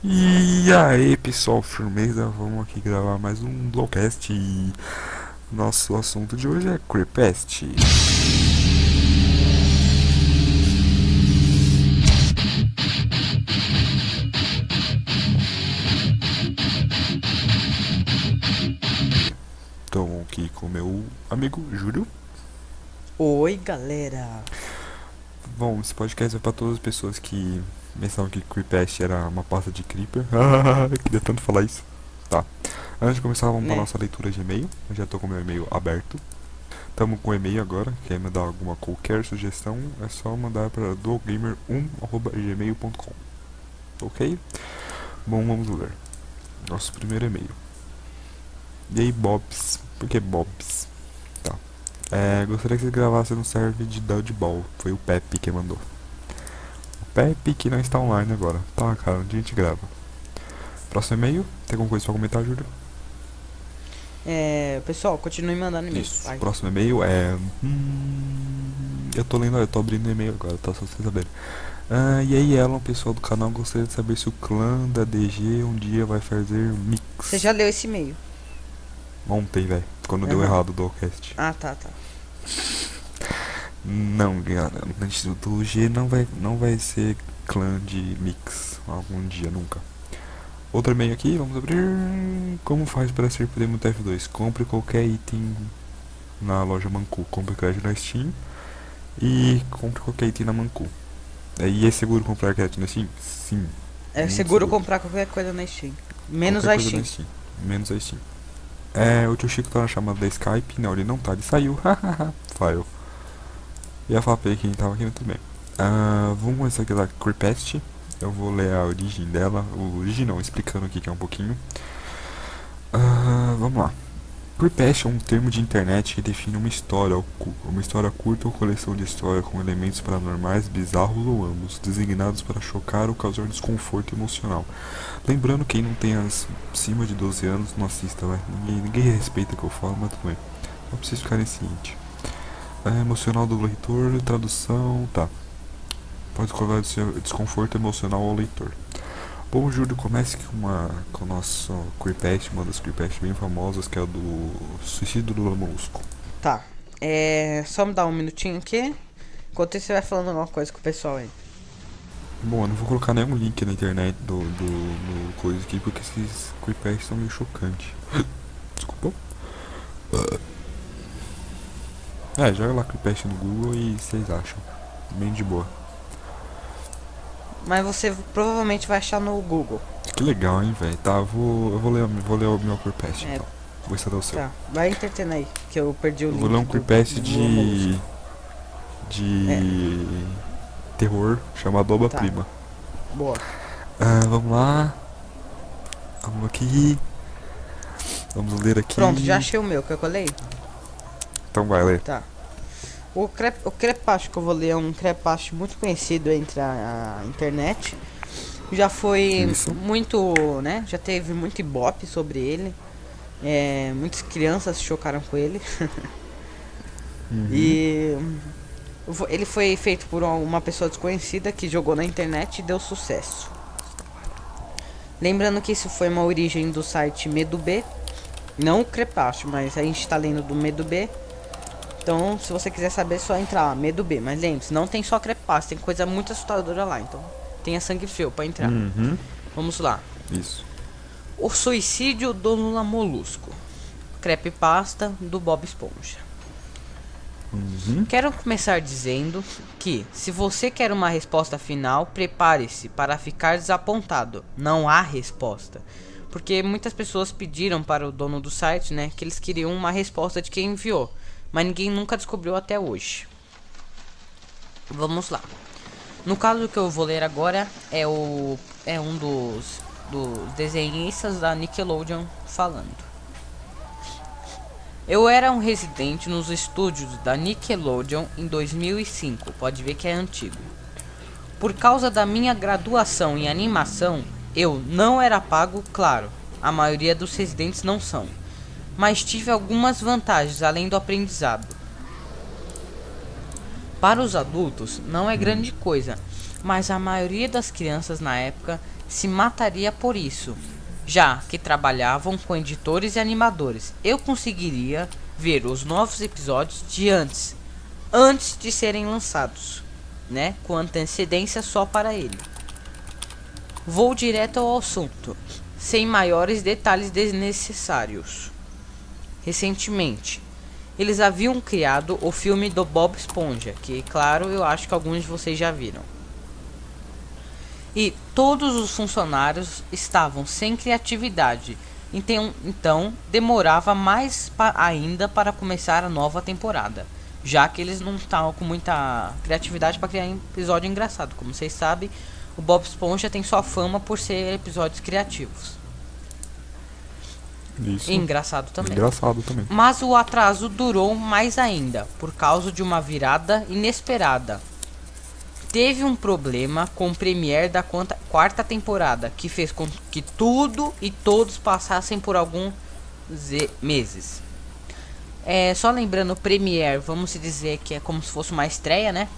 E aí, pessoal, firmeza? Vamos aqui gravar mais um Blowcast e nosso assunto de hoje é Creepcast. Estou aqui com meu amigo Júlio. Oi, galera. Bom, esse podcast é para todas as pessoas que pensavam que Creepcast era uma pasta de Creeper. Queria tanto falar isso. Tá. Antes de começar, vamos para Né? nossa leitura de e-mail. Eu já estou com meu e-mail aberto. Estamos com e-mail agora. Quer mandar alguma qualquer sugestão, é só mandar para duogamer1@gmail.com. Ok? Bom, vamos ler. Nosso primeiro e-mail. E aí, Bobs? Por que Bobs? Tá. Gostaria que vocês gravassem no server de Dodgeball. Foi o Pepe que mandou. O Pepe que não está online agora. Tá, cara, onde a gente grava? Próximo e-mail. Tem alguma coisa pra comentar, Júlio? Pessoal, continue mandando e-mail. Isso. Vai. Próximo e-mail é. Eu tô lendo, eu tô abrindo o e-mail agora, tá? Só pra vocês saberem. E aí, Elon, pessoal do canal, gostaria de saber se o clã da DG um dia vai fazer Você mix. já leu esse e-mail? Ontem, velho, quando deu Aham. errado o Dollcast. Ah, tá, tá. Não, galera, do G não vai ser clã de mix algum dia, nunca. Outro e-mail aqui, vamos abrir. Como faz para ser Prêmio TF2? Compre qualquer item na loja Mancu. Compre crédito na Steam e compre qualquer item na Mancu. E é seguro comprar crédito na Steam? Sim, É muito seguro seguro. comprar qualquer coisa na Steam. Menos Qualquer a coisa na Steam. Steam, menos a Steam. O tio Chico tá na chamada da Skype. Não, ele não tá, ele saiu. File. E a Fapei que tava aqui também. Vamos começar aqui da Creepest. Eu vou ler a origem dela. O origem não, explicando aqui que é um pouquinho. Vamos lá. Creepest é um termo de internet que define uma história curta ou coleção de histórias com elementos paranormais, bizarros ou ambos, designados para chocar ou causar desconforto emocional. Lembrando, quem não tem acima de 12 anos, não assista, vai. Ninguém respeita o que eu falo, mas tudo bem. Só pra vocês ficarem cientes. Emocional do leitor, tradução, tá. Pode causar desconforto emocional ao leitor. Bom, Júlio, comece com o nosso creepypasta, uma das creepypastas bem famosas, que é a do Suicídio do Lula Molusco. Tá. Só me dar um minutinho aqui. Enquanto isso, você vai falando alguma coisa com o pessoal aí. Bom, eu não vou colocar nenhum link na internet do coisa aqui, porque esses creepypastas são meio chocantes. Desculpa. Joga lá creepypasta no Google e vocês acham. Bem de boa. Mas você provavelmente vai achar no Google. Que legal, hein, velho. Tá, vou ler o meu creepypasta É, então. Vou estar o seu. tá. Vai entretendo aí, que eu perdi o Eu vou ler link um do creepypasta Lula Molusco. É, de terror chamado tá. Obra-Prima. Boa. Vamos lá. Vamos aqui. Vamos ler Pronto, já aqui. achei o meu, que eu colei? Então vai ler. Tá. O crepacho que eu vou ler é um crepacho muito conhecido entre a internet. Já foi Isso. muito, né? Já teve muito ibope sobre ele. Muitas crianças se chocaram com ele. Uhum. E ele foi feito por uma pessoa desconhecida que jogou na internet e deu sucesso. Lembrando que isso foi uma origem do site MedoB. Não o crepacho, mas a gente tá lendo do MedoB. Então, se você quiser saber, é só entrar lá, Medo B. Mas lembre-se, não tem só creepypasta, tem coisa muito assustadora lá. Então, tenha sangue frio pra entrar. Uhum. Vamos lá. Isso. O suicídio do Lula Molusco. Creepypasta do Bob Esponja. Uhum. Quero começar dizendo que, se você quer uma resposta final, prepare-se para ficar desapontado. Não há resposta. Porque muitas pessoas pediram para o dono do site, né, que eles queriam uma resposta de quem enviou. Mas ninguém nunca descobriu até hoje. Vamos lá. No caso que eu vou ler agora é um dos desenhistas da Nickelodeon falando. Eu era um residente nos estúdios da Nickelodeon em 2005. Pode ver que é antigo. Por causa da minha graduação em animação, eu não era pago, claro. A maioria dos residentes não são. Mas tive algumas vantagens além do aprendizado. Para os adultos não é grande coisa, mas a maioria das crianças na época se mataria por isso, já que trabalhavam com editores e animadores. Eu conseguiria ver os novos episódios antes de serem lançados, né, com antecedência só para ele. Vou direto ao assunto, sem maiores detalhes desnecessários. Recentemente, eles haviam criado o filme do Bob Esponja, que, claro, eu acho que alguns de vocês já viram. E todos os funcionários estavam sem criatividade, então demorava mais ainda para começar a nova temporada, já que eles não estavam com muita criatividade para criar um episódio engraçado. Como vocês sabem, o Bob Esponja tem sua fama por ser episódios criativos. Isso. E engraçado também. Engraçado também. Mas o atraso durou mais ainda, por causa de uma virada inesperada. Teve um problema com o premiere da quarta temporada, que fez com que tudo e todos passassem por alguns meses. Só lembrando, o premiere, vamos dizer que é como se fosse uma estreia, né?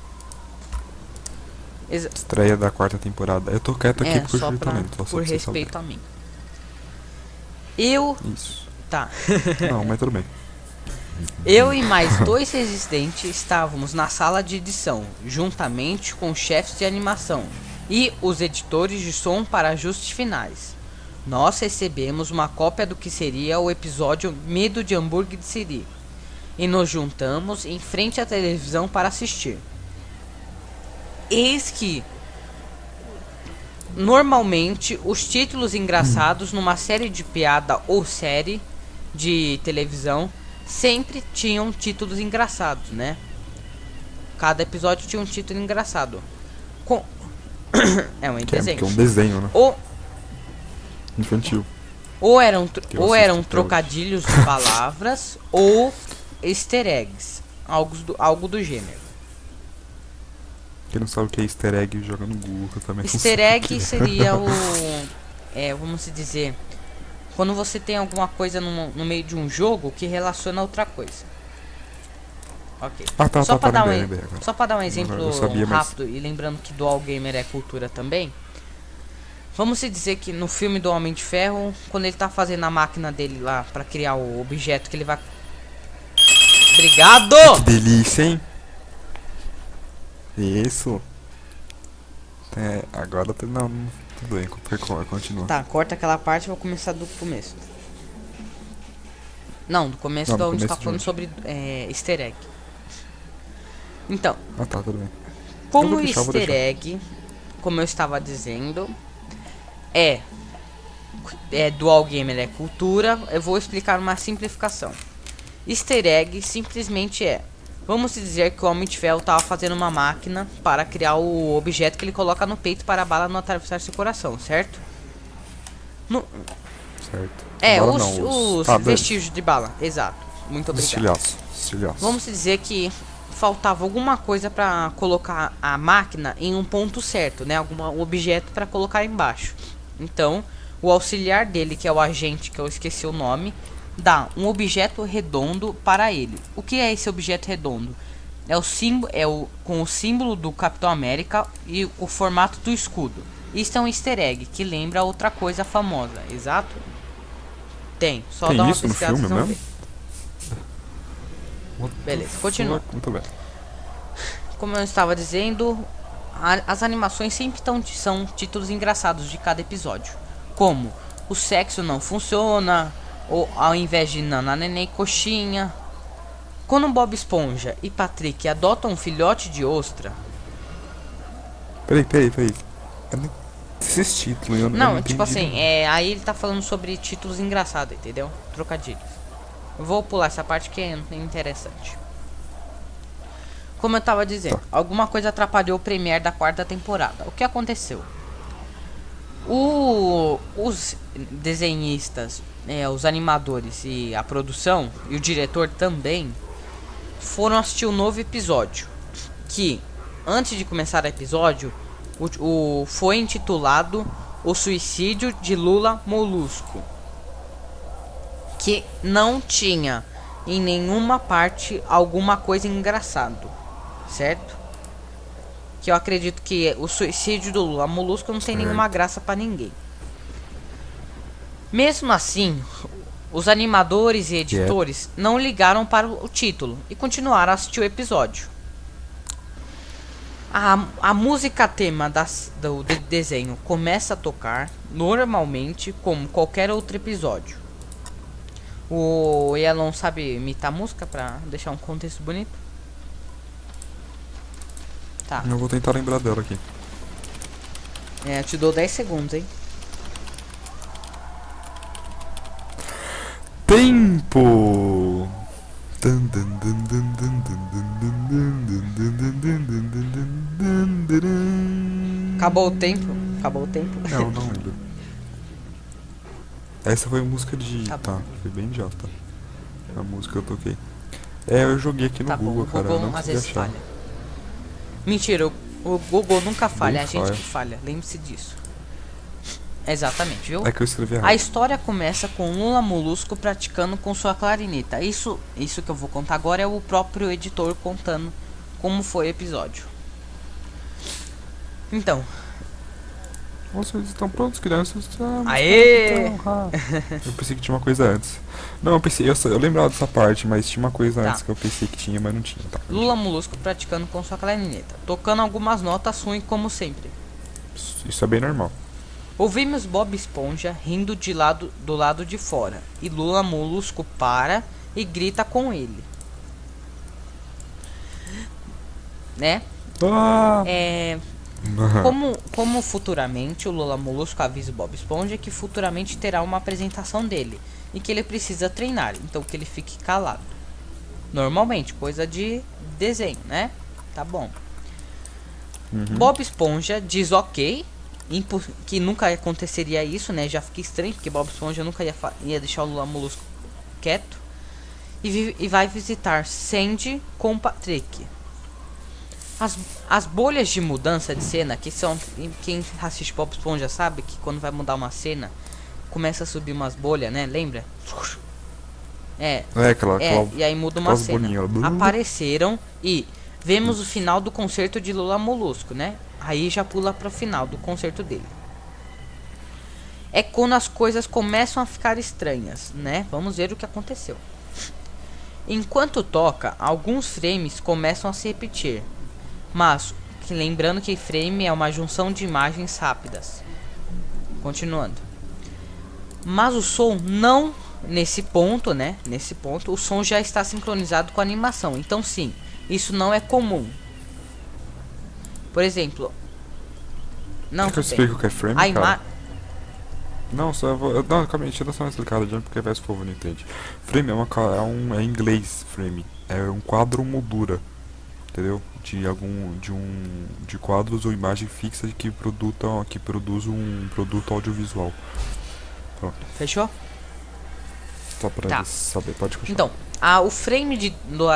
Estreia da quarta temporada. Eu tô quieto aqui por por respeito a mim. Eu... Isso. Tá. Não, mas tudo bem. Eu e mais 2 resistentes estávamos na sala de edição, juntamente com os chefes de animação e os editores de som para ajustes finais. Nós recebemos uma cópia do que seria o episódio Medo de Hambúrguer de Siri e nos juntamos em frente à televisão para assistir. Eis que normalmente os títulos engraçados numa série de piada ou série de televisão sempre tinham títulos engraçados, né? Cada episódio tinha um título engraçado. É um desenho. Que é um desenho, né? Infantil. Ou eram trocadilhos de palavras ou easter eggs, algo do gênero. Quem não sabe o que é easter egg, joga no Google, eu também Easter egg seria o... vamos dizer... Quando você tem alguma coisa no meio de um jogo que relaciona a outra coisa. Ok. Só para dar um exemplo rápido, e lembrando que Dual Gamer é cultura também. Vamos dizer que no filme do Homem de Ferro, quando ele tá fazendo a máquina dele lá para criar o objeto que ele vai... Obrigado! Que delícia, hein? Isso. Agora não, tudo bem, continua. Tá, corta aquela parte e vou começar do começo. Não, do começo onde a gente tá falando sobre easter egg. Então, tá, tudo bem. Como easter egg, como eu estava dizendo, Dual Gamer é cultura, eu vou explicar uma simplificação. Easter egg simplesmente vamos dizer que o Homem de Ferro estava fazendo uma máquina para criar o objeto que ele coloca no peito para a bala não atravessar seu coração, certo? Certo. Os vestígios de bala, exato. Muito obrigado. Estilhaço. Vamos dizer que faltava alguma coisa para colocar a máquina em um ponto certo, né? Algum objeto para colocar embaixo. Então, o auxiliar dele, que é o agente, que eu esqueci o nome, dá um objeto redondo para ele. O que é esse objeto redondo? Com o símbolo do Capitão América e o formato do escudo. Isso é um easter egg que lembra outra coisa famosa, exato? Tem dar uma pesquisada, vocês vão ver. Beleza, continua. Muito bem. Como eu estava dizendo, as animações sempre são títulos engraçados de cada episódio, como o sexo não funciona, ou ao invés de Nana Neném Coxinha. Quando Bob Esponja e Patrick adotam um filhote de ostra... Peraí. Eu não... Esses títulos eu não entendi. Tipo assim, aí ele tá falando sobre títulos engraçados, entendeu? Trocadilhos. Eu vou pular essa parte que é interessante. Como eu tava dizendo, alguma coisa atrapalhou o premiere da quarta temporada. O que aconteceu? Os desenhistas, os animadores e a produção e o diretor também foram assistir um novo episódio, que antes de começar o episódio foi intitulado O Suicídio de Lula Molusco, que não tinha em nenhuma parte alguma coisa engraçado, certo? que eu acredito que o suicídio do Lula Molusco não tem nenhuma graça pra ninguém. Mesmo assim, os animadores e editores não ligaram para o título e continuaram a assistir o episódio. A música tema do desenho começa a tocar normalmente como qualquer outro episódio. O Elon sabe imitar música pra deixar um contexto bonito? Tá. Eu vou tentar lembrar dela aqui. Eu te dou 10 segundos, hein? Tempo! Acabou o tempo? Acabou o tempo? Não lembro. Essa foi a música de... Tá foi bem idiota. A música que eu toquei. Eu joguei aqui no Tá bom, Google, o cara. Google Eu não às consegui vezes achar. falha. Mentira, o Google nunca falha, é a gente falha. que falha, lembre-se disso. Exatamente, viu? É que eu escrevi A errado. história começa com Lula Molusco praticando com sua clarineta. Isso que eu vou contar agora é o próprio editor contando como foi o episódio. Então. Vocês estão prontos, crianças? Aê! Eu pensei que tinha uma coisa antes. Não, eu lembrava dessa parte, mas tinha uma coisa Tá. antes que eu pensei que tinha, mas não tinha. Tá. Lula Molusco praticando com sua clarineta, tocando algumas notas ruins como sempre. Isso é bem normal. Ouvimos Bob Esponja rindo do lado de fora, e Lula Molusco para e grita com ele. Né? Ah! Como futuramente o Lula Molusco avisa o Bob Esponja que futuramente terá uma apresentação dele e que ele precisa treinar, então que ele fique calado. Normalmente, coisa de desenho, né? Tá bom. Bob Esponja diz ok, que nunca aconteceria isso, né? Já fica estranho, porque Bob Esponja nunca ia deixar o Lula Molusco quieto. E vai visitar Sandy com Patrick. As bolhas de mudança de cena, que são... Quem assiste Bob Esponja sabe que quando vai mudar uma cena, começa a subir umas bolhas, né? Lembra? E aí muda uma cena. Apareceram e vemos o final do concerto de Lula Molusco, né? Aí já pula pro final do concerto dele. É quando as coisas começam a ficar estranhas, né? Vamos ver o que aconteceu. Enquanto toca, alguns frames começam a se repetir. Mas, lembrando que frame é uma junção de imagens rápidas. Continuando. Mas o som não... Nesse ponto, né? Nesse ponto, o som já está sincronizado com a animação. Então, sim, isso não é comum. Por exemplo... Não, Quer que eu explique o que é frame, a cara? Não, só eu vou... Não, calma aí, deixa eu dar só uma explicada, porque vai se o povo não entende. Frame é em inglês, frame. É um quadro ou moldura. Entendeu? De quadros ou imagem fixa que produz um produto audiovisual. Pronto. Fechou? Só pra saber, pode continuar. Então, o frame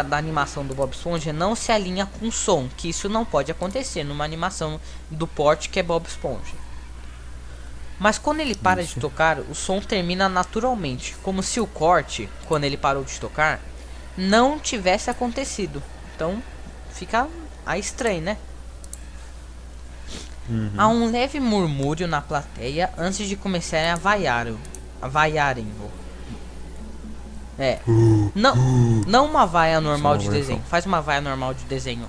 da animação do Bob Esponja não se alinha com o som, que isso não pode acontecer numa animação do porte que é Bob Esponja. Mas quando ele para de tocar, o som termina naturalmente, como se o corte, quando ele parou de tocar, não tivesse acontecido. Então, fica estranho, né? Há um leve murmúrio na plateia antes de começarem a vaiarem. Não uma vaia normal de desenho. Faz uma vaia normal de desenho.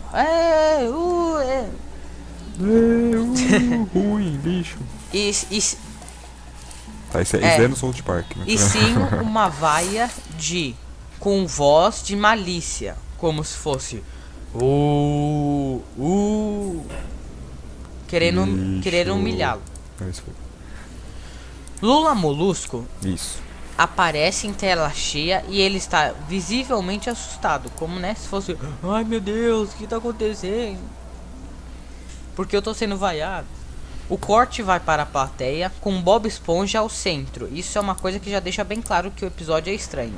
Ruim, lixo. Tá, isso é no South Park, né? E sim uma vaia com voz de malícia, como se fosse querendo humilhá-lo. Isso foi. Lula Molusco Isso. aparece em tela cheia e ele está visivelmente assustado, como se fosse, ai meu Deus, o que tá acontecendo? Porque eu tô sendo vaiado. O corte vai para a plateia com Bob Esponja ao centro. Isso é uma coisa que já deixa bem claro que o episódio é estranho.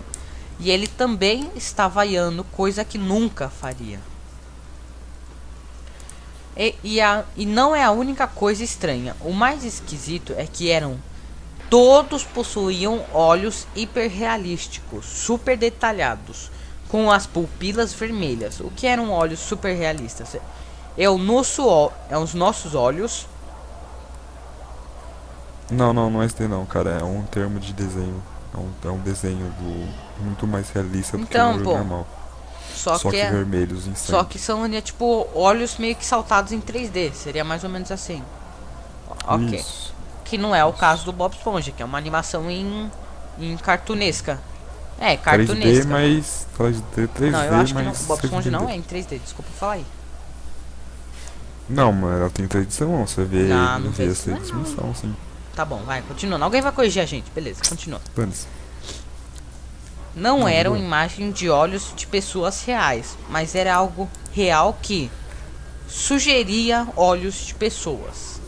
E ele também está vaiando, coisa que nunca faria. E não é a única coisa estranha. O mais esquisito é que todos possuíam olhos hiperrealísticos, super detalhados, com as pupilas vermelhas. O que eram olhos super realistas? é os nossos olhos. Não é esse daí não, cara. É um termo de desenho. É um desenho muito mais realista do que um Então, olho pô, normal. só Só que que é, vermelhos em só sangue. que são tipo olhos meio que saltados em 3D, seria mais ou menos assim. Ok. Isso. Que não é o caso do Bob Esponja, que é uma animação em cartunesca. É, 3D, cartunesca. mas. 3D, Não, eu acho que não, mas. o Bob Você Esponja não entendeu. é em 3D, desculpa falar aí. Não, mas ela tem 3D, você vê Não, ele, não vê tem. essa dimensão, sim. Tá bom, vai, continuando. Alguém vai corrigir a gente, beleza, continua. Dane-se. Não Não, de eram boa. imagens de olhos de pessoas reais, mas era algo real que sugeria olhos de pessoas.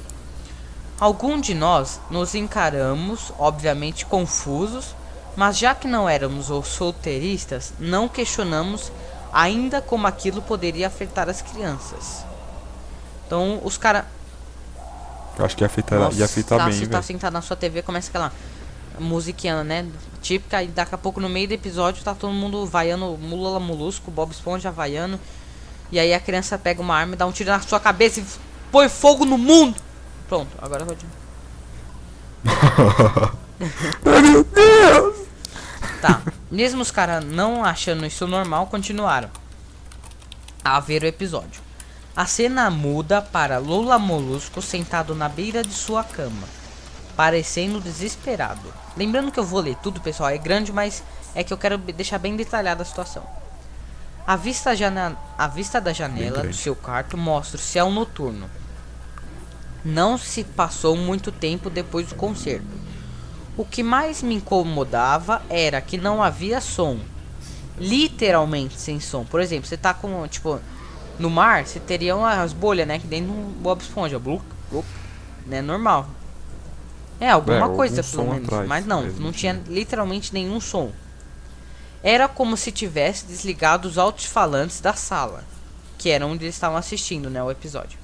Algum de nós nos encaramos, obviamente confusos, mas já que não éramos os solteiristas, não questionamos ainda como aquilo poderia afetar as crianças. Então os caras. Eu acho que Nossa, ia afetar tá, bem, você tá velho. sentado na sua TV, começa aquela musiquinha, né? Típica, e daqui a pouco no meio do episódio tá todo mundo vaiando Lula Molusco, Bob Esponja vaiando. E aí a criança pega uma arma e dá um tiro na sua cabeça e põe fogo no mundo. Pronto, agora rodinho. Meu Deus! Tá, mesmo os caras não achando isso normal, continuaram a ver o episódio. A cena muda para Lula Molusco sentado na beira de sua cama, parecendo desesperado. Lembrando que eu vou ler tudo, pessoal, é grande, mas é que eu quero deixar bem detalhada a situação. A vista da janela do seu quarto mostra o céu noturno. Não se passou muito tempo depois do concerto. O que mais me incomodava era que não havia som. Literalmente sem som. Por exemplo, você tá com, tipo, no mar, você teria as bolhas, né? Que dentro do Bob Esponja. Bluk, bluk, né? Normal. É, alguma coisa algum pelo som menos. atrás, Mas não, mas não não tinha tinha. literalmente nenhum som. Era como se tivesse desligado os alto-falantes da sala, que era onde eles estavam assistindo, né, o episódio.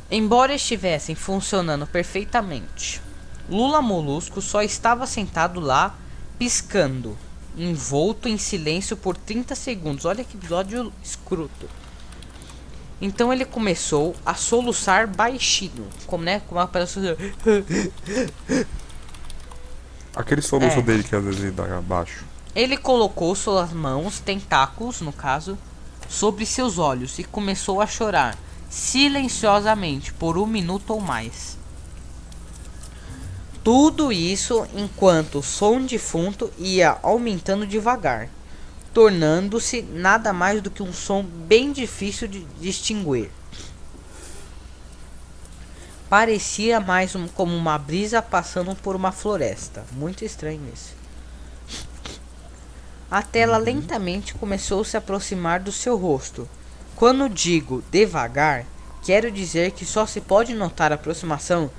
Embora estivessem funcionando perfeitamente, Lula Molusco só estava sentado lá, piscando, envolto em silêncio por 30 segundos. Olha que episódio escroto. Então ele começou a soluçar baixinho, como, né, como uma pessoa. Aquele soluço É. dele que às vezes ele dá abaixo. Ele colocou suas mãos, tentáculos no caso, sobre seus olhos e começou a chorar silenciosamente por 1 minuto ou mais. Tudo isso enquanto o som de fundo ia aumentando devagar, tornando-se nada mais do que um som bem difícil de distinguir. Parecia mais como uma brisa passando por uma floresta. Muito estranho isso. A tela lentamente começou a se aproximar do seu rosto. Quando digo devagar, quero dizer que só se pode notar a aproximação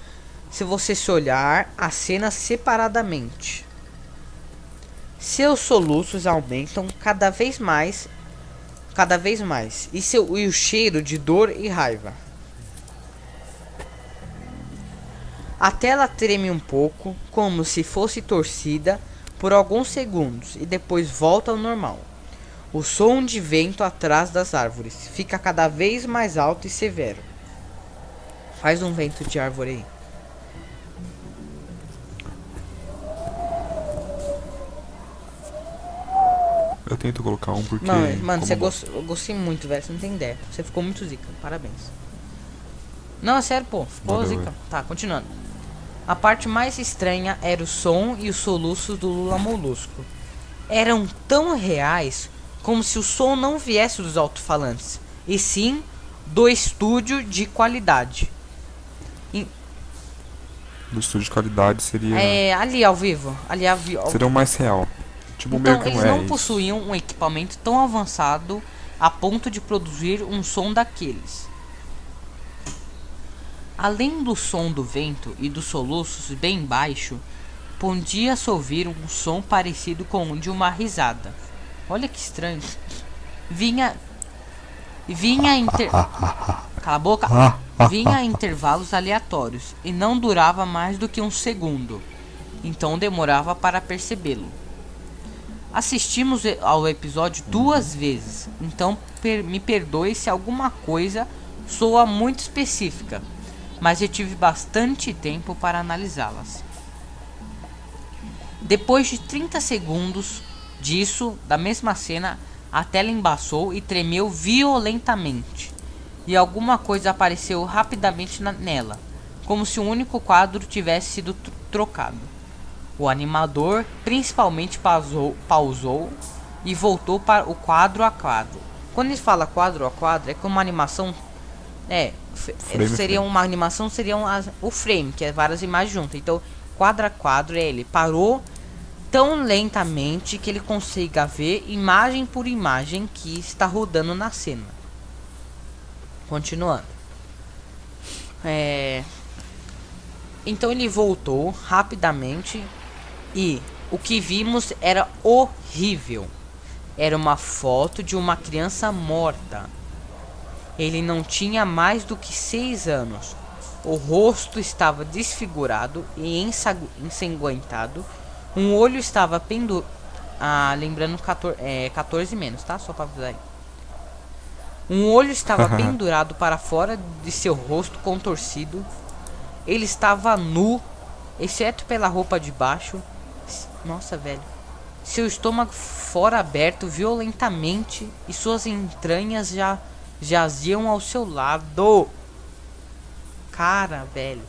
se você se olhar as cenas separadamente. Seus soluços aumentam cada vez mais, e o cheiro de dor e raiva. A tela treme um pouco, como se fosse torcida por alguns segundos e depois volta ao normal. O som de vento atrás das árvores fica cada vez mais alto e severo. Faz um vento de árvore aí. Eu tento colocar um porque. Mano, você como eu gostei muito, velho. Você não tem ideia. Você ficou muito zica. Parabéns. Não, é sério, pô. Ficou Valeu, zica. velho. Tá, continuando. A parte mais estranha era o som e os soluços do Lula Molusco. Eram tão reais como se o som não viesse dos alto-falantes, e sim do estúdio de qualidade. Do estúdio de qualidade seria. É, ali ao vivo. Seria o mais real. Tipo, Então, meio que eles não é não isso. possuíam um equipamento tão avançado a ponto de produzir um som daqueles. Além do som do vento e dos soluços bem baixo, podia-se ouvir um som parecido com o de uma risada. Olha que estranho. Vinha Cala a boca. Vinha em intervalos aleatórios e não durava mais do que um segundo. Então demorava para percebê-lo. Assistimos ao episódio 2 vezes, então me perdoe se alguma coisa soa muito específica, mas eu tive bastante tempo para analisá-las. Depois de 30 segundos disso, da mesma cena, a tela embaçou e tremeu violentamente, e alguma coisa apareceu rapidamente nela, como se um único quadro tivesse sido trocado. O animador principalmente pausou e voltou para o quadro a quadro. Quando ele fala quadro a quadro, é como uma animação. Uma animação, seria o frame, que é várias imagens juntas. Então, quadro a quadro, ele parou tão lentamente que ele consiga ver imagem por imagem que está rodando na cena. Continuando. Então ele voltou rapidamente e o que vimos era horrível. Era uma foto de uma criança morta. Ele não tinha mais do que 6 anos. O rosto estava desfigurado e ensanguentado. Um olho estava pendurado. Lembrando 14 menos, tá? Só para avisar aí. Um olho estava pendurado para fora de seu rosto contorcido. Ele estava nu, exceto pela roupa de baixo. Nossa, velho. Seu estômago fora aberto violentamente e suas entranhas já jaziam ao seu lado. Cara, velho.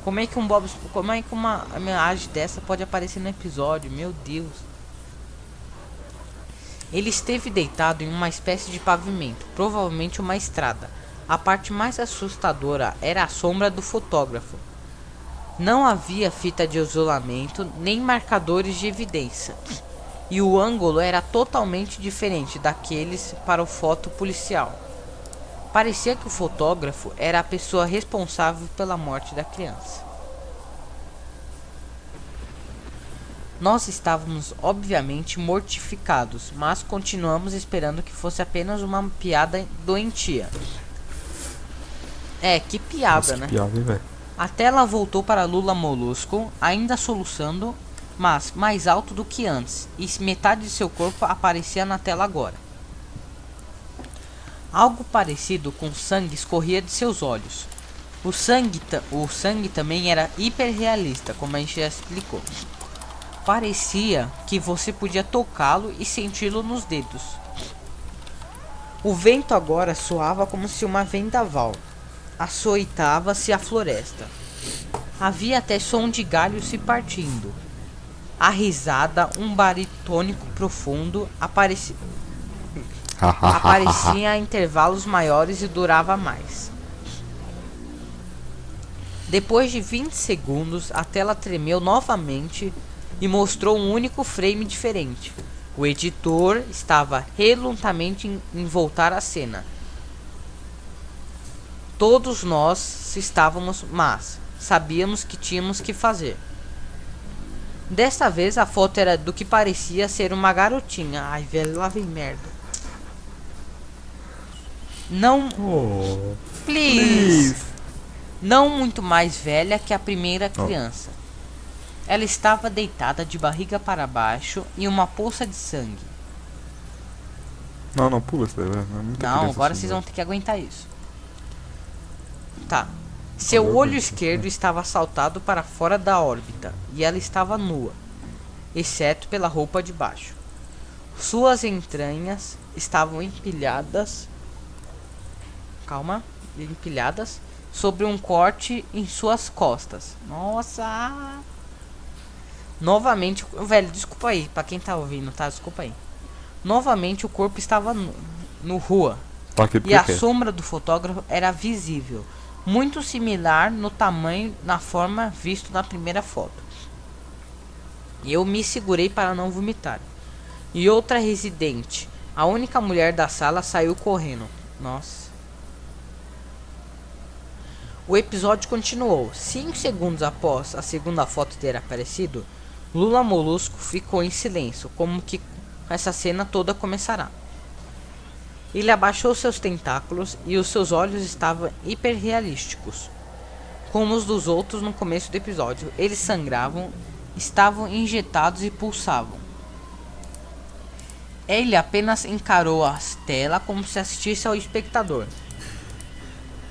Como é que uma imagem dessa pode aparecer no episódio? Meu Deus. Ele esteve deitado em uma espécie de pavimento, provavelmente uma estrada. A parte mais assustadora era a sombra do fotógrafo. Não havia fita de isolamento nem marcadores de evidência. E o ângulo era totalmente diferente daqueles para o foto policial. Parecia que o fotógrafo era a pessoa responsável pela morte da criança. Nós estávamos obviamente mortificados, mas continuamos esperando que fosse apenas uma piada doentia. Que piada, né? Que piada, hein, velho? A tela voltou para Lula Molusco, ainda soluçando, mas mais alto do que antes, e metade de seu corpo aparecia na tela agora. Algo parecido com sangue escorria de seus olhos. O sangue também era hiperrealista, como a gente já explicou. Parecia que você podia tocá-lo e senti-lo nos dedos. O vento agora soava como se uma vendaval. Açoitava-se a floresta. Havia até som de galhos se partindo. A risada, um baritônico profundo, aparecia a intervalos maiores e durava mais. Depois de 20 segundos, a tela tremeu novamente e mostrou um único frame diferente. O editor estava relutante em voltar à cena. Todos nós estávamos, mas sabíamos que tínhamos que fazer. Desta vez a foto era do que parecia ser uma garotinha. Ai, velho, lá vem merda. Não. Please. Não muito mais velha que a primeira criança. Ela estava deitada de barriga para baixo em uma poça de sangue. Não, pula isso daí, velho. Não, agora vocês vão ter que aguentar isso. Tá. Seu olho esquerdo estava saltado para fora da órbita e ela estava nua, exceto pela roupa de baixo. Suas entranhas estavam empilhadas sobre um corte em suas costas. Nossa! Novamente, velho, desculpa aí, pra quem tá ouvindo, tá? Desculpa aí. Novamente o corpo estava no rua. E a sombra do fotógrafo era visível. Muito similar no tamanho, na forma visto na primeira foto. Eu me segurei para não vomitar. E outra residente, a única mulher da sala, saiu correndo. Nossa. O episódio continuou. 5 segundos após a segunda foto ter aparecido, Lula Molusco ficou em silêncio, como que essa cena toda começará. Ele abaixou seus tentáculos e os seus olhos estavam hiperrealísticos, como os dos outros no começo do episódio. Eles sangravam, estavam injetados e pulsavam. Ele apenas encarou a tela como se assistisse ao espectador.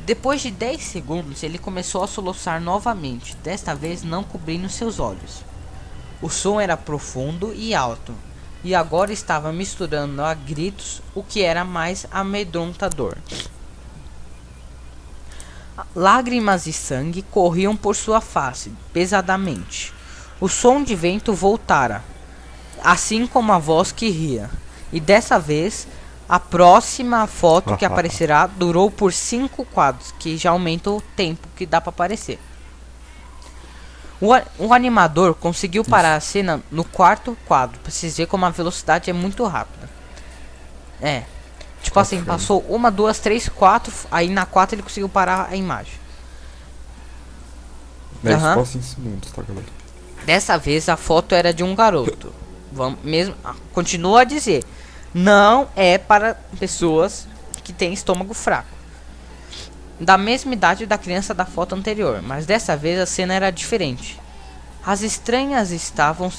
Depois de 10 segundos, ele começou a soluçar novamente, desta vez não cobrindo seus olhos. O som era profundo e alto, e agora estava misturando a gritos, o que era mais amedrontador. Lágrimas e sangue corriam por sua face, pesadamente. O som de vento voltara, assim como a voz que ria. E dessa vez, a próxima foto que aparecerá durou por 5 quadros, que já aumenta o tempo que dá para aparecer. O animador conseguiu parar a cena no quarto quadro, pra vocês verem como a velocidade é muito rápida. Tipo assim, passou 1, 2, 3, 4, aí na 4 ele conseguiu parar a imagem. Em segundos, tá, galera? Dessa vez a foto era de um garoto. Continua a dizer, não é para pessoas que têm estômago fraco. Da mesma idade da criança da foto anterior, mas dessa vez a cena era diferente. As estranhas estavam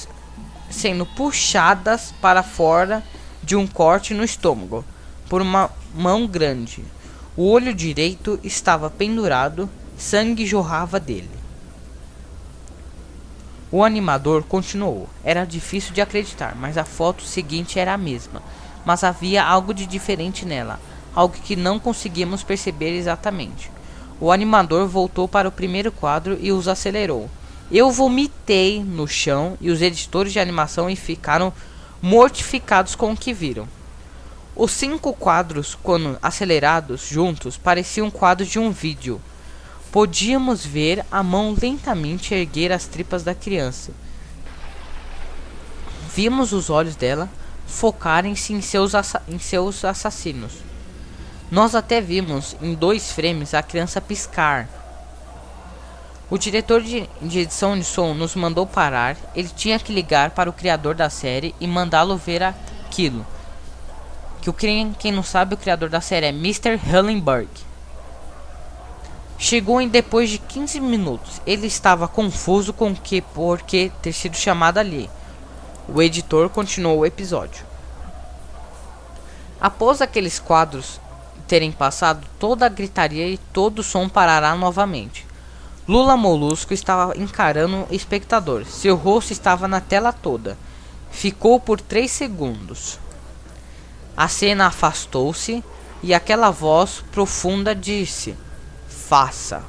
sendo puxadas para fora de um corte no estômago por uma mão grande. O olho direito estava pendurado, sangue jorrava dele. O animador continuou. Era difícil de acreditar, mas a foto seguinte era a mesma, mas havia algo de diferente nela. Algo que não conseguíamos perceber exatamente. O animador voltou para o primeiro quadro e os acelerou. Eu vomitei no chão e os editores de animação ficaram mortificados com o que viram. Os 5 quadros, quando acelerados juntos, pareciam quadros de um vídeo. Podíamos ver a mão lentamente erguer as tripas da criança. Vimos os olhos dela focarem-se em seus assassinos. Nós até vimos em 2 frames a criança piscar. O diretor de edição de som nos mandou parar. Ele tinha que ligar para o criador da série e mandá-lo ver aquilo. Quem não sabe, o criador da série é Mr. Hullenberg. Chegou em depois de 15 minutos. Ele estava confuso com por que ter sido chamado ali. O editor continuou o episódio. Após aqueles quadros terem passado, toda a gritaria e todo o som parará novamente. Lula Molusco estava encarando o espectador. Seu rosto estava na tela toda. Ficou por 3 segundos. A cena afastou-se e aquela voz profunda disse: faça.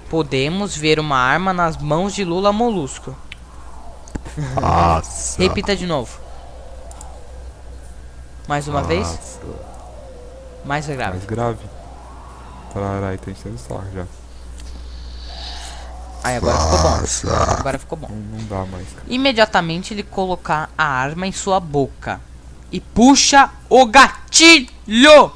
Podemos ver uma arma nas mãos de Lula Molusco. Faça. Repita de novo. Mais uma vez. Mais grave. Mais grave. Caralho, tem que só já. Aí agora ficou bom. Agora ficou bom. Não dá mais, cara. Imediatamente ele colocar a arma em sua boca e puxa o gatilho.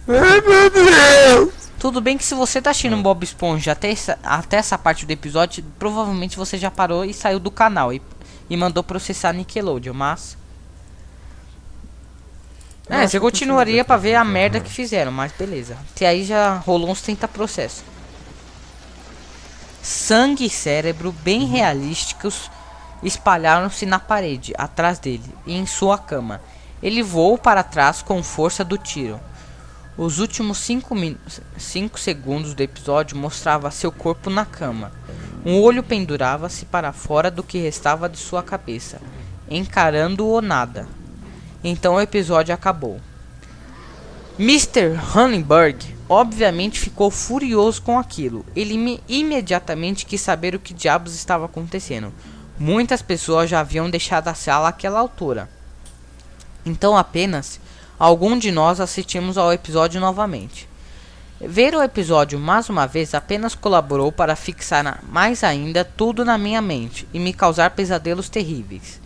Ai, meu Deus! Tudo bem que se você tá assistindo Bob Esponja até essa parte do episódio, provavelmente você já parou e saiu do canal e mandou processar Nickelodeon, mas... você continuaria pra ver a merda que fizeram, mas beleza. Até aí já rolou uns 30 processos. Sangue e cérebro bem realísticos espalharam-se na parede, atrás dele e em sua cama. Ele voou para trás com força do tiro. Os últimos 5 segundos do episódio mostrava seu corpo na cama. Um olho pendurava-se para fora do que restava de sua cabeça, encarando-o nada. Então o episódio acabou. Mr. Hullenberg obviamente ficou furioso com aquilo. Ele imediatamente quis saber o que diabos estava acontecendo. Muitas pessoas já haviam deixado a sala àquela altura. Então apenas algum de nós assistimos ao episódio novamente. Ver o episódio mais uma vez apenas colaborou para fixar mais ainda tudo na minha mente e me causar pesadelos terríveis.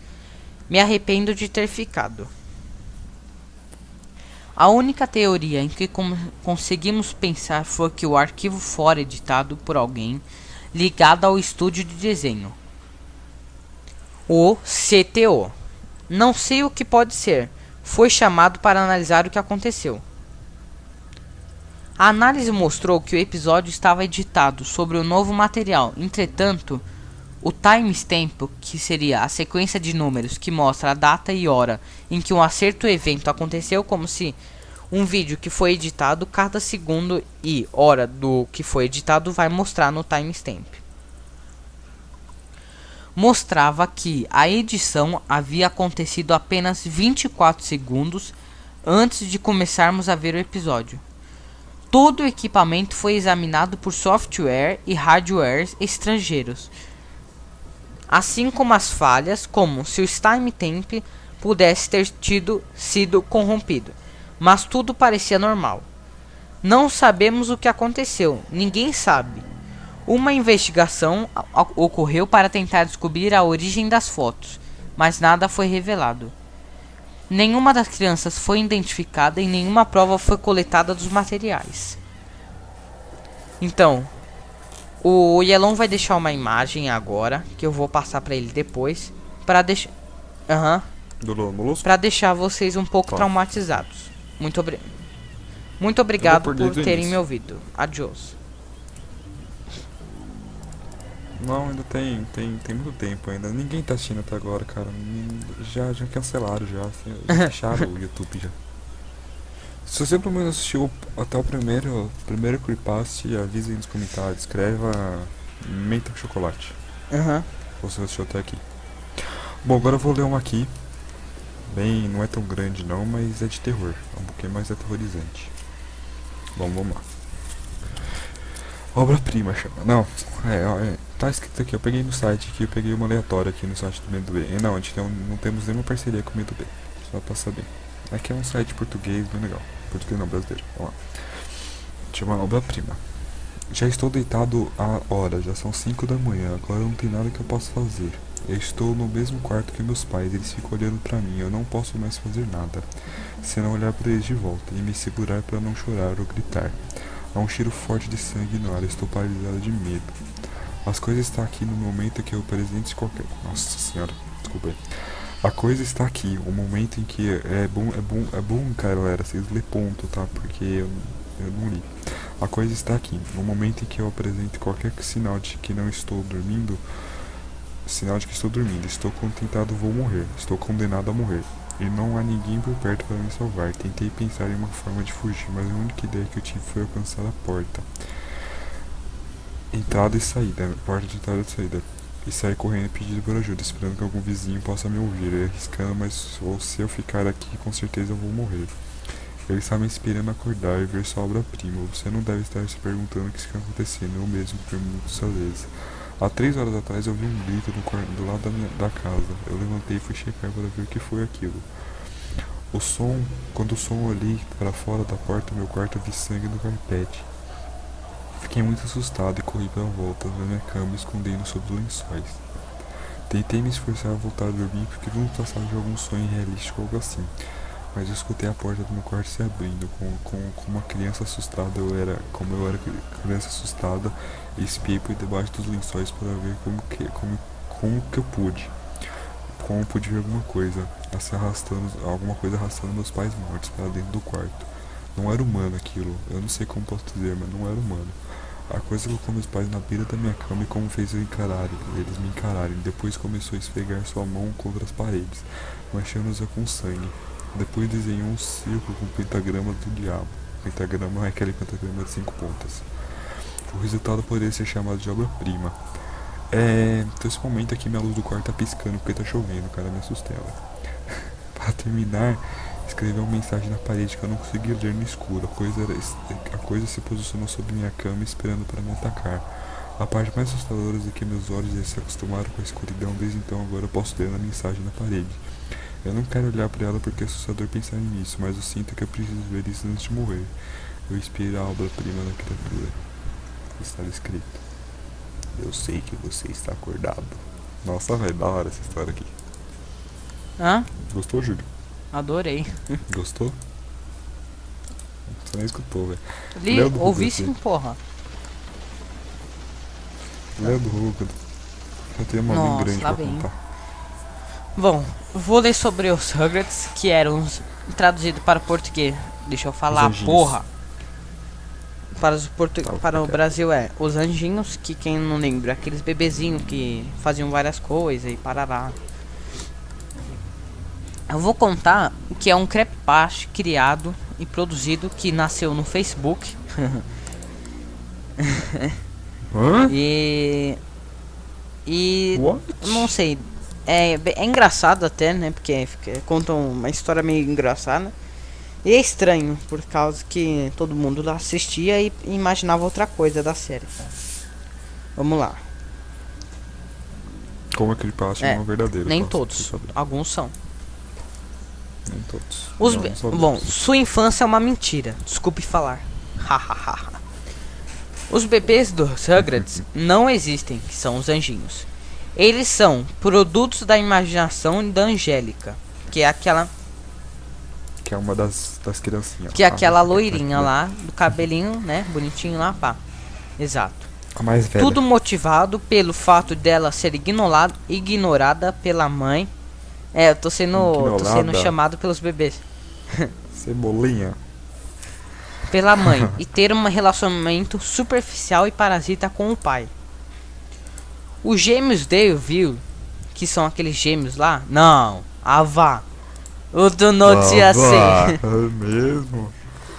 Me arrependo de ter ficado. A única teoria em que conseguimos pensar foi que o arquivo fora editado por alguém ligado ao estúdio de desenho, o CTO. Não sei o que pode ser. Foi chamado para analisar o que aconteceu. A análise mostrou que o episódio estava editado sobre o novo material. Entretanto, O timestamp, que seria a sequência de números que mostra a data e hora em que um acerto evento aconteceu, como se um vídeo que foi editado, cada segundo e hora do que foi editado vai mostrar no timestamp. Mostrava que a edição havia acontecido apenas 24 segundos antes de começarmos a ver o episódio. Todo o equipamento foi examinado por software e hardwares estrangeiros, assim como as falhas, como se o timestamp pudesse ter sido corrompido, mas tudo parecia normal. Não sabemos o que aconteceu, ninguém sabe. Uma investigação ocorreu para tentar descobrir a origem das fotos, mas nada foi revelado. Nenhuma das crianças foi identificada e nenhuma prova foi coletada dos materiais. Então, o Yelon vai deixar uma imagem agora, que eu vou passar pra ele depois, para deixar para deixar vocês um pouco traumatizados. Muito obrigado por terem me ouvido. Adiós. Não, ainda tem muito tempo ainda. Ninguém tá assistindo até agora, cara. Já cancelaram já. Fecharam o YouTube já. Se você pelo menos assistiu até o primeiro creepypasta, avisa aí nos comentários. Escreva menta com chocolate. Você assistiu até aqui. Bom, agora eu vou ler uma aqui. Bem, não é tão grande não, mas é de terror. É um pouquinho mais aterrorizante. Bom, vamos lá. Obra-prima chama. Não, tá escrito aqui, eu peguei no site aqui, eu peguei uma aleatória aqui no site do Medo B. E não, a gente não temos nenhuma parceria com o Medo B. Só pra saber. Aqui é um site português bem legal. Português não, brasileiro. Vamos lá. Chama Obra-prima. Já estou deitado há horas, já são 5 da manhã, agora não tem nada que eu possa fazer. Eu estou no mesmo quarto que meus pais, eles ficam olhando pra mim, eu não posso mais fazer nada, senão olhar pra eles de volta e me segurar pra não chorar ou gritar. Há um cheiro forte de sangue no ar, estou paralisado de medo. As coisas estão aqui no momento que eu presente qualquer... Nossa senhora, desculpa aí. A coisa está aqui, o momento em que é bom, cara, galera, vocês lê ponto, tá? Porque eu não li. A coisa está aqui, no momento em que eu apresento qualquer sinal de que não estou dormindo, estou contentado, vou morrer, estou condenado a morrer. E não há ninguém por perto para me salvar. Tentei pensar em uma forma de fugir, mas a única ideia que eu tive foi alcançar a porta. Entrada e saída, porta de entrada e saída. E sair correndo pedindo por ajuda, esperando que algum vizinho possa me ouvir, arriscando, mas se eu ficar aqui, com certeza eu vou morrer. Ele está me esperando acordar e ver sua obra-prima. Você não deve estar se perguntando o que está acontecendo, eu mesmo pergunto às vezes. Há 3 horas atrás eu vi um grito do lado da casa. Eu levantei e fui checar para ver o que foi aquilo. Quando o som olhei para fora da porta do meu quarto, vi sangue no carpete. Fiquei muito assustado e corri para a volta da minha cama, escondendo sob os lençóis. Tentei me esforçar a voltar a dormir porque não passava de algum sonho realístico ou algo assim. Mas eu escutei a porta do meu quarto se abrindo, como uma criança assustada. Como eu era criança assustada, e espiei por debaixo dos lençóis para ver como pude ver alguma coisa arrastando meus pais mortos para dentro do quarto. Não era humano aquilo, eu não sei como posso dizer, mas não era humano. A coisa colocou meus pais na beira da minha cama e como fez eles me encararem. Depois começou a esfregar sua mão contra as paredes, manchando-os com sangue. Depois desenhou um círculo com o pentagrama do diabo. O pentagrama é aquele pentagrama de 5 pontas. O resultado poderia ser chamado de obra-prima. Então esse momento aqui minha luz do quarto tá piscando porque tá chovendo, cara, me assustei. Para terminar, escreveu uma mensagem na parede que eu não conseguia ler no escuro. A coisa se posicionou sobre minha cama esperando para me atacar. A parte mais assustadora é que meus olhos já se acostumaram com a escuridão, desde então agora eu posso ler a mensagem na parede. Eu não quero olhar para ela porque é assustador pensar nisso, mas eu sinto que eu preciso ver isso antes de morrer. Eu inspiro a obra-prima da criatura. Está escrito: eu sei que você está acordado. Nossa, velho, da hora essa história aqui. Gostou, Júlio? Adorei. Gostou? Você nem escutou, velho. Ouvi sim, porra. Léo do Hulk. Eu tenho uma bem grande pra contar. Bom, vou ler sobre os Rugrats, que eram traduzidos para português. Deixa eu falar, porra. para o Brasil é Os Anjinhos, que quem não lembra, aqueles bebezinhos que faziam várias coisas e parará. Eu vou contar o que é um creepypasta criado e produzido que nasceu no Facebook. Hã? E What? não sei, é engraçado até, né? Porque conta uma história meio engraçada. E é estranho, por causa que todo mundo assistia e imaginava outra coisa da série. Vamos lá. Como aquele passo É, não é verdadeiro. nem posso todos, saber. alguns são. Nem todos. Não sabemos. Bom, sua infância é uma mentira. Desculpe falar. Hahaha. Os bebês dos Rugrats não existem, que são os anjinhos. Eles são produtos da imaginação da Angélica, que é aquela Que é uma das criancinhas. que é aquela loirinha lá, do cabelinho, né, bonitinho lá, pá. Exato. A mais velha. Tudo motivado pelo fato dela ser ignorada pela mãe. Eu tô sendo Ignorada. chamado pelos bebês. Cebolinha. Pela mãe e ter um relacionamento superficial e parasita com o pai. Os gêmeos Daleville, que são aqueles gêmeos lá, não, Avá. O do notícia assim. É mesmo?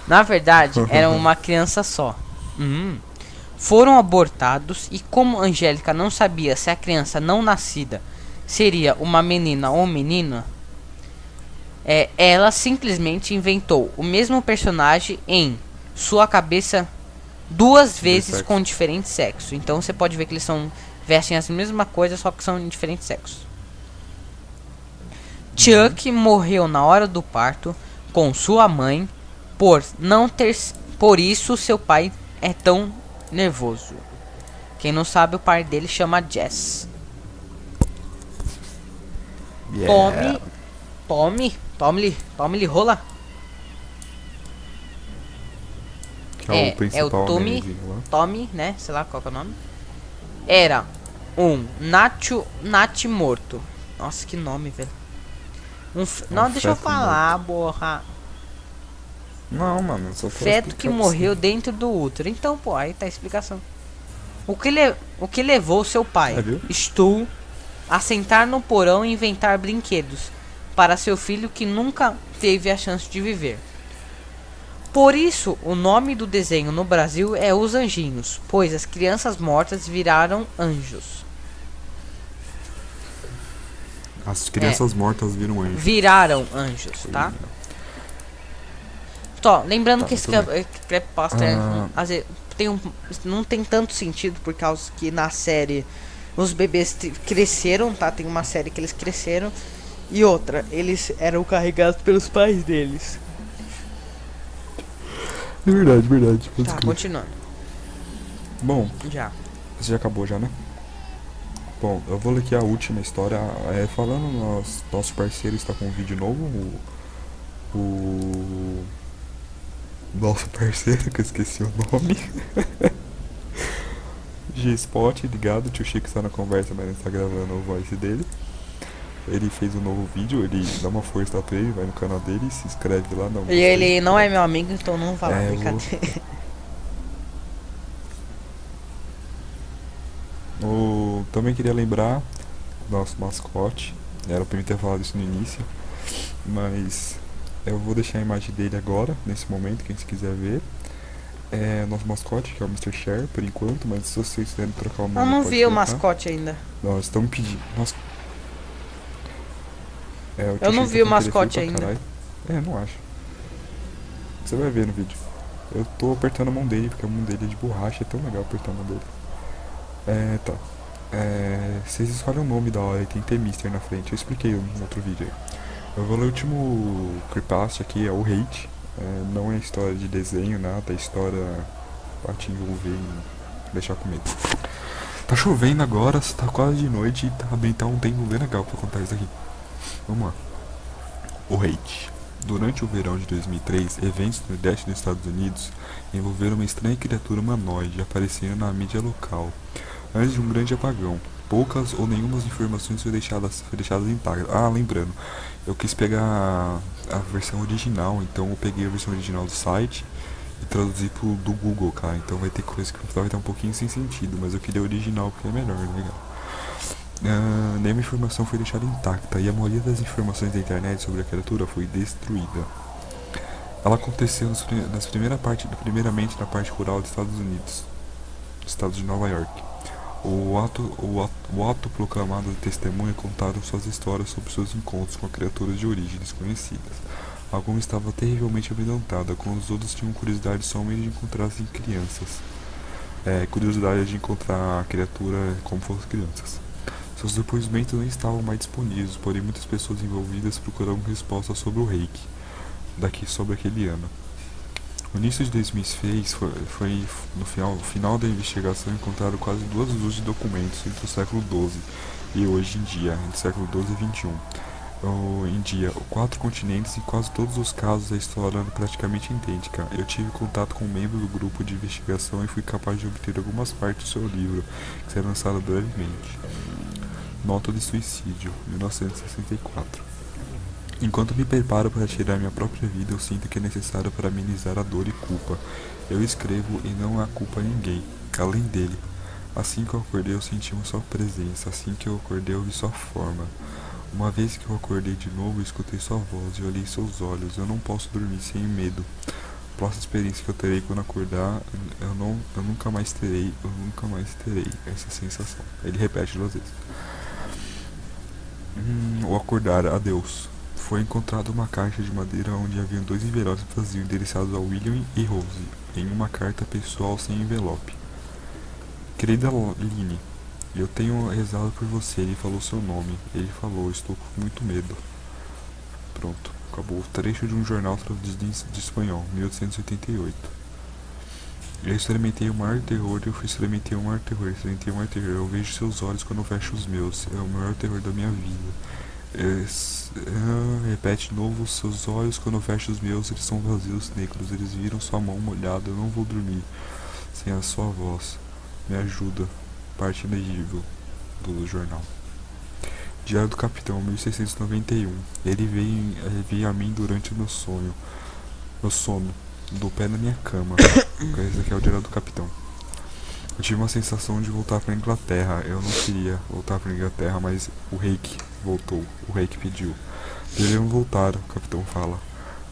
Na verdade, era uma criança só. Foram abortados e como Angélica não sabia se a criança não nascida seria uma menina ou um menino, ela simplesmente inventou o mesmo personagem em sua cabeça duas vezes sexo. com diferentes sexos. Então você pode ver que eles vestem as mesmas coisas, só que são em diferentes sexos. Chuck morreu na hora do parto com sua mãe por isso seu pai é tão nervoso. Quem não sabe, o pai dele chama Jess. Yeah. Tommy rola. Que é o principal Tommy, nenenzinho lá. Tommy, né? Sei lá qual que é o nome. Era um Nat morto. Nossa, que nome, velho. Não, deixa eu feto falar, borra. Não, mano, só tô Feto que explicando morreu dentro do útero. Então, pô, aí tá a explicação. O que levou seu pai, viu? Stu, a sentar no porão e inventar brinquedos para seu filho que nunca teve a chance de viver. Por isso, o nome do desenho no Brasil é Os Anjinhos, pois as crianças mortas viraram anjos. As crianças mortas viram anjos. Viraram anjos, tá? Tó, lembrando Tá, que esse tudo bem. creepypasta às vezes, não tem tanto sentido, por causa que na série os bebês cresceram, tá? Tem uma série que eles cresceram. E outra, eles eram carregados pelos pais deles. Verdade. Pode Tá, crer. continuando. Bom, Já. você já acabou já, né? Bom, eu vou ler aqui a última história. Falando, nosso parceiro está com um vídeo novo. O nosso parceiro, que eu esqueci o nome. G-Spot, ligado, tio Chico está na conversa, mas não está gravando o voice dele. Ele fez um novo vídeo, ele dá uma força pra ele, vai no canal dele, se inscreve lá. E ele não é meu amigo, então não vou falar, eu brincadeira. Também queria lembrar nosso mascote, era pra mim ter falado isso no início, mas eu vou deixar a imagem dele agora, nesse momento, quem se quiser ver. Nosso mascote, que é o Mr. Share, por enquanto, mas se vocês quiserem trocar o nome, Eu não pode vi o trocar. mascote ainda. Nós estamos pedindo. Nossa. Eu não vi o mascote ainda. Não acho. Você vai ver no vídeo. Eu tô apertando a mão dele, porque a mão dele é de borracha, é tão legal apertar a mão dele. Tá. Vocês escolhem o nome da hora e tem que ter Mister na frente. Eu expliquei no outro vídeo aí. Eu vou ler o último creepypasta aqui, é o Hate. Não é história de desenho, nada, é história pra te envolver e deixar com medo. Tá chovendo agora, tá quase de noite e tá um tempo bem legal pra contar isso aqui. Vamos lá. O Hate. Durante o verão de 2003, eventos no Nordeste dos Estados Unidos envolveram uma estranha criatura humanoide aparecendo na mídia local. Antes de um grande apagão, poucas ou nenhuma informações foram deixadas intactas. Lembrando, eu quis pegar a versão original, então eu peguei a versão original do site e traduzir do Google, cara. Então vai ter coisa que vai estar um pouquinho sem sentido, mas eu queria o original porque é melhor, né, cara? Nenhuma informação foi deixada intacta e a maioria das informações da internet sobre a criatura foi destruída. Ela aconteceu primeiramente na parte rural dos Estados Unidos, estado de Nova York. O ato proclamado de testemunha contaram suas histórias sobre seus encontros com criaturas de origem desconhecidas. Alguns estavam terrivelmente amedrontados, quando os outros tinham curiosidade somente de encontrar-se em crianças. Curiosidade de encontrar a criatura como fossem crianças. Seus depoimentos não estavam mais disponíveis, porém muitas pessoas envolvidas procuraram respostas sobre o reiki, sobre aquele ano. No início de 2006, foi no final da investigação encontraram quase 2 dúzias de documentos entre o século XII e hoje em dia, entre o século XII e XXI. Em dia, 4 continentes e quase todos os casos a história era praticamente idêntica. Eu tive contato com um membro do grupo de investigação e fui capaz de obter algumas partes do seu livro, que será lançado brevemente. Nota de suicídio, 1964. Enquanto me preparo para tirar minha própria vida, eu sinto que é necessário para amenizar a dor e culpa. Eu escrevo e não há culpa a ninguém, além dele. Assim que eu acordei, eu senti uma sua presença. Assim que eu acordei, eu vi sua forma. Uma vez que eu acordei de novo, eu escutei sua voz e olhei seus olhos. Eu não posso dormir sem medo. A próxima experiência que eu terei quando acordar, eu nunca mais terei essa sensação. Ele repete 2 vezes. O acordar, adeus. Foi encontrada uma caixa de madeira onde haviam 2 envelopes vazios endereçados a William e Rose, em uma carta pessoal sem envelope. Querida Line, eu tenho rezado por você, ele falou seu nome. Ele falou, estou com muito medo. Pronto, acabou o trecho de um jornal traduzido de espanhol, 1888. Eu experimentei o maior terror, experimentei o maior terror. Eu vejo seus olhos quando eu fecho os meus. É o maior terror da minha vida. Repete de novo, seus olhos quando eu fecho os meus, eles são vazios, negros. Eles viram sua mão molhada. Eu não vou dormir sem a sua voz. Me ajuda. Parte legível do jornal. Diário do Capitão, 1691. Ele veio a mim durante o meu sono, do pé na minha cama. Esse aqui é o Diário do Capitão. Eu tive uma sensação de voltar para a Inglaterra. Eu não queria voltar para a Inglaterra, mas o reiki voltou. O reiki pediu. Devemos voltar, o capitão fala,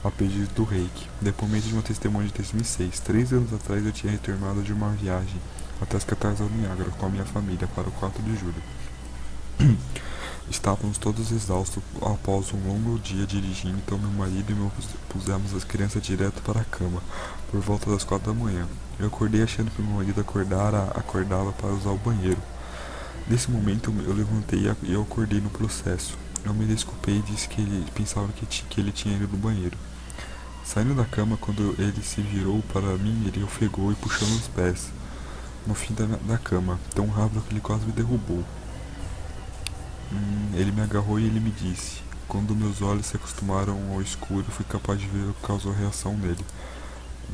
a pedido do reiki. Depoimento de uma testemunha de 2006. 3 anos atrás eu tinha retornado de uma viagem até as Cataratas do Niágara com a minha família para o 4 de julho. Estávamos todos exaustos após um longo dia dirigindo, então meu marido e eu pusemos as crianças direto para a cama, por volta das 4 da manhã. Eu acordei achando que meu marido acordava para usar o banheiro. Nesse momento eu levantei e eu acordei no processo. Eu me desculpei e disse que ele pensava que ele tinha ido no banheiro. Saindo da cama, quando ele se virou para mim, ele ofegou e puxou meus pés no fim da cama, tão rápido que ele quase me derrubou. Ele me agarrou e ele me disse. Quando meus olhos se acostumaram ao escuro, fui capaz de ver o que causou a reação nele.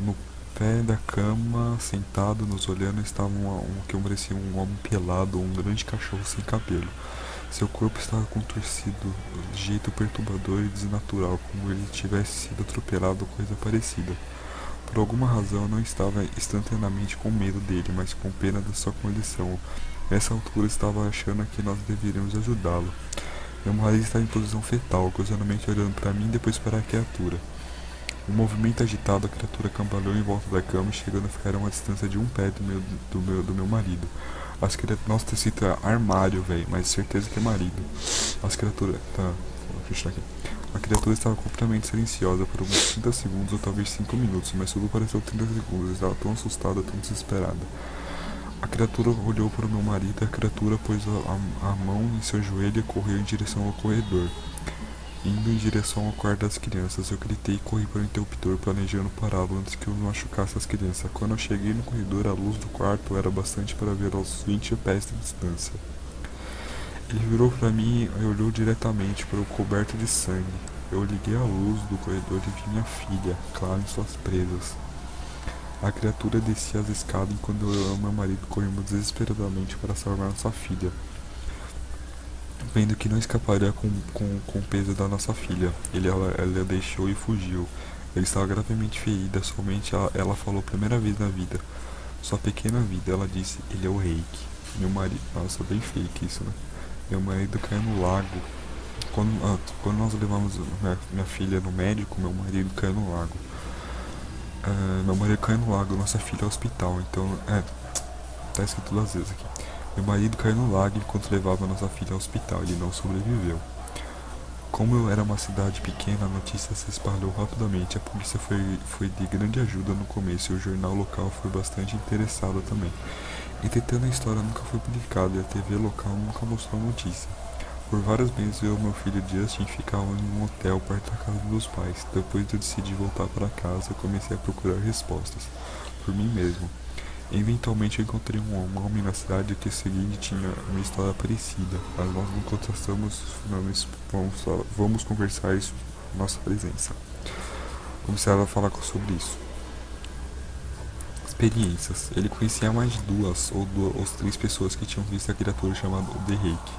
No pé da cama, sentado, nos olhando, estava um que parecia um homem pelado ou um grande cachorro sem cabelo. Seu corpo estava contorcido de jeito perturbador e desnatural, como ele tivesse sido atropelado ou coisa parecida. Por alguma razão, eu não estava instantaneamente com medo dele, mas com pena da sua condição. Nessa altura, estava achando que nós deveríamos ajudá-lo. Meu marido estava em posição fetal, ocasionalmente olhando para mim e depois para a criatura. Um movimento agitado, a criatura cambaleou em volta da cama, chegando a ficar a uma distância de 1 pé do meu marido. Nossa, tem escrito armário, velho, mas certeza que é marido. As criaturas... Tá, vou fechar aqui. A criatura estava completamente silenciosa por uns 30 segundos ou talvez 5 minutos, mas tudo pareceu 30 segundos. Estava tão assustada, tão desesperada. A criatura olhou para o meu marido e a criatura pôs a mão em seu joelho e correu em direção ao corredor. Indo em direção ao quarto das crianças, eu gritei e corri para o interruptor, planejando pará-lo antes que eu machucasse as crianças. Quando eu cheguei no corredor, a luz do quarto era bastante para ver aos 20 pés de distância. Ele virou para mim e olhou diretamente para o coberto de sangue. Eu liguei a luz do corredor e vi minha filha, Clara, em suas presas. A criatura descia as escadas enquanto eu e meu marido corremos desesperadamente para salvar nossa filha. Vendo que não escaparia com o peso da nossa filha, ela deixou e fugiu. Ele estava gravemente ferida, somente ela falou a primeira vez na vida. Sua pequena vida, ela disse, ele é o Reiki. Meu marido. Nossa, bem fake isso, né? Meu marido caiu no lago. Quando nós levamos minha filha no médico, meu marido caiu no lago. Meu marido caiu no lago, nossa filha ao hospital. Então, tá escrito duas vezes aqui. Meu marido caiu no lago enquanto levava nossa filha ao hospital. Ele não sobreviveu. Como era uma cidade pequena, a notícia se espalhou rapidamente. A polícia foi de grande ajuda no começo e o jornal local foi bastante interessado também. Entretanto, a história nunca foi publicada e a TV local nunca mostrou a notícia. Por vários meses eu e meu filho Justin ficavam em um hotel perto da casa dos meus pais. Depois eu decidi voltar para casa e comecei a procurar respostas, por mim mesmo. Eventualmente eu encontrei um homem na cidade que seguinte tinha uma história parecida, mas nós não contrastamos, vamos conversar isso na nossa presença. Começaram a falar sobre isso. Experiências. Ele conhecia mais de duas ou três pessoas que tinham visto a criatura chamada The Reiki.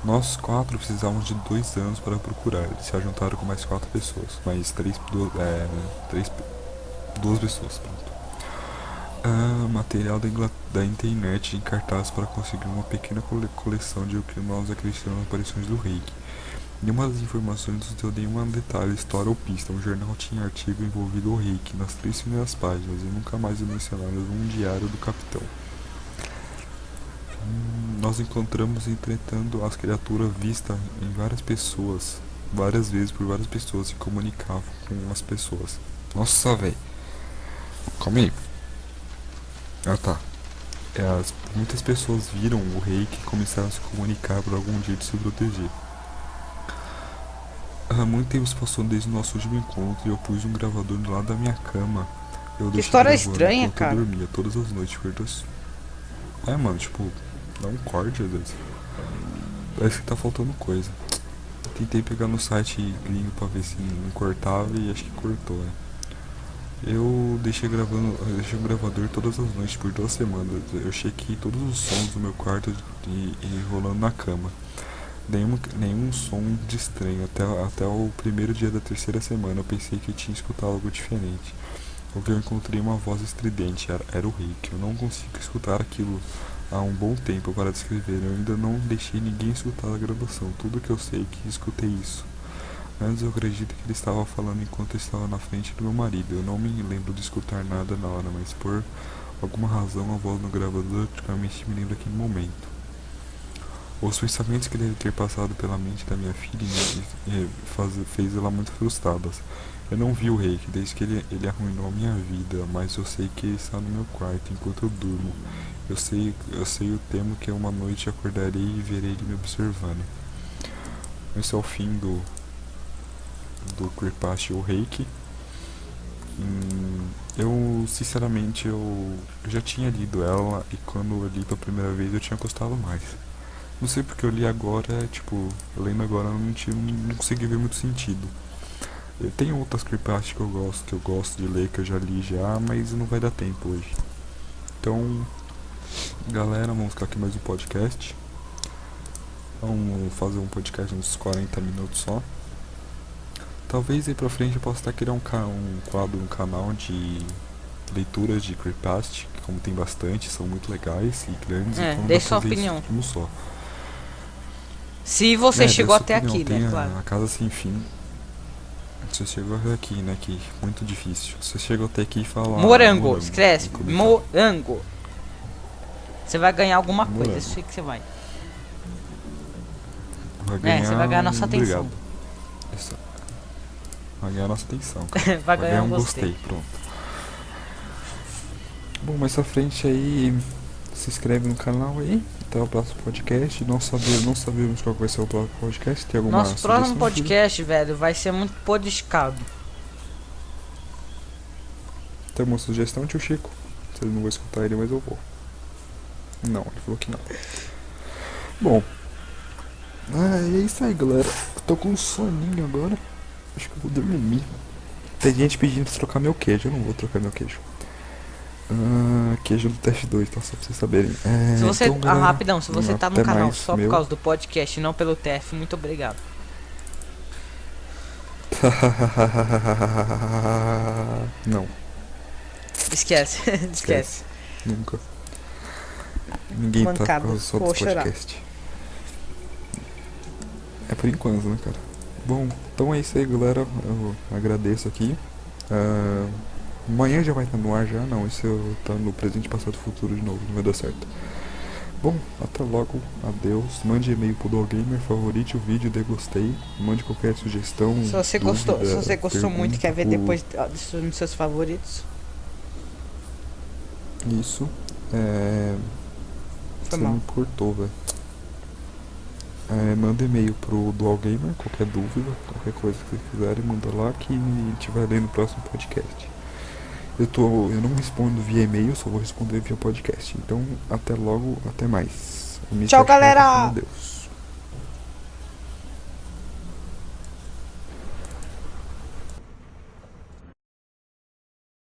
Nós quatro precisávamos de 2 anos para procurar. Eles se juntaram com mais 4 pessoas. Mais duas pessoas. Pronto. Material da internet em cartaz para conseguir uma pequena coleção de o que nós acreditamos aparições do Reiki. Nenhuma das informações nos deu nenhum detalhe, história ou pista. O jornal tinha artigo envolvido o Reiki nas 3 primeiras páginas e nunca mais mencionaram um diário do capitão. Nós encontramos, entretanto, as criaturas vistas em várias vezes por várias pessoas se comunicavam com as pessoas. Nossa, velho. Calma aí. Tá. Muitas pessoas viram o Reiki e começaram a se comunicar por algum jeito se proteger. Muito tempo se passou desde o nosso último encontro e eu pus um gravador do lado da minha cama. Que história estranha, cara. Eu dormia todas as noites. Mano, tipo, dá um corte às vezes. Parece que tá faltando coisa. Tentei pegar no site gringo pra ver se não cortava e acho que cortou, né? Eu deixei o gravador todas as noites por 2 semanas. Eu chequei todos os sons do meu quarto e rolando na cama. Nenhum som de estranho. Até o primeiro dia da 3ª semana eu pensei que eu tinha escutado algo diferente. Porque eu encontrei uma voz estridente, era o Reiki. Eu não consigo escutar aquilo há um bom tempo para descrever. Eu ainda não deixei ninguém escutar a gravação. Tudo que eu sei é que escutei isso. Antes eu acredito que ele estava falando enquanto eu estava na frente do meu marido. Eu não me lembro de escutar nada na hora, mas por alguma razão a voz no gravador praticamente me lembra aquele momento. Os pensamentos que devem ter passado pela mente da minha filha fez ela muito frustrada. Eu não vi o Reiki desde que ele arruinou a minha vida, mas eu sei que ele está no meu quarto enquanto eu durmo. Eu sei o temo que uma noite acordarei e verei ele me observando. Esse é o fim do Creepypasta ou Reiki. Eu sinceramente eu já tinha lido ela e quando eu li pela primeira vez eu tinha gostado mais. Não sei porque eu li agora, tipo, lendo agora não consegui ver muito sentido. Tem outras creepypastas que eu gosto de ler, que eu já li já, mas não vai dar tempo hoje. Então, galera, vamos ficar aqui mais um podcast. Vamos fazer um podcast uns 40 minutos só. Talvez aí pra frente eu possa até criar um quadro, um canal de leituras de creepypasta, que como tem bastante, são muito legais e grandes. Então dê sua opinião. Só. Se você chegou até aqui, né? Claro. A casa sem fim. Você chegou até aqui, né? Que muito difícil. Você chegou até aqui e fala. Morango, escreve. Morango. Você vai ganhar alguma coisa, eu sei que você vai. Você vai ganhar nossa atenção. Isso. Vai ganhar nossa atenção. Vai ganhar um gostei. Pronto. Bom, mais pra frente aí, se inscreve no canal aí. Até o próximo podcast. Não sabemos qual vai ser o próximo podcast. Tem alguma Nosso próximo podcast, velho, vai ser muito podiscado. Tem uma sugestão, tio Chico? Vocês não vão escutar ele, mas eu vou. Não, ele falou que não. Bom. É isso aí, galera. Eu tô com um soninho agora. Acho que eu vou dormir. Tem gente pedindo pra trocar meu queijo. Eu não vou trocar meu queijo. Queijo do TF2, tá? Só pra vocês saberem. Se você, então, galera, rapidão, se você tá no canal só meu. por causa do podcast e não pelo TF, muito obrigado. Não, Esquece, esquece. nunca. Ninguém tá por Mancada, causa só vou dos chorar. podcasts. É por enquanto, né, cara? Bom, então é isso aí, galera. Eu agradeço aqui. Ah, amanhã já vai estar no ar já? Não, isso tá no presente, passado e futuro de novo, não vai dar certo. Bom, até logo, adeus. Mande e-mail pro Dogamer, favorite o vídeo, dê gostei. Mande qualquer sugestão, Se você dúvida, gostou, se você gostou muito, quer ver pergunta depois nos seus favoritos, Isso. É... foi Você mal. me cortou, velho. Manda e-mail pro Dual Gamer, qualquer dúvida, qualquer coisa que vocês quiserem, manda lá que a gente vai ler no próximo podcast. Eu não respondo via e-mail, só vou responder via podcast. Então, até logo, até mais. O Mr. Tchau, Chef, galera! adeus.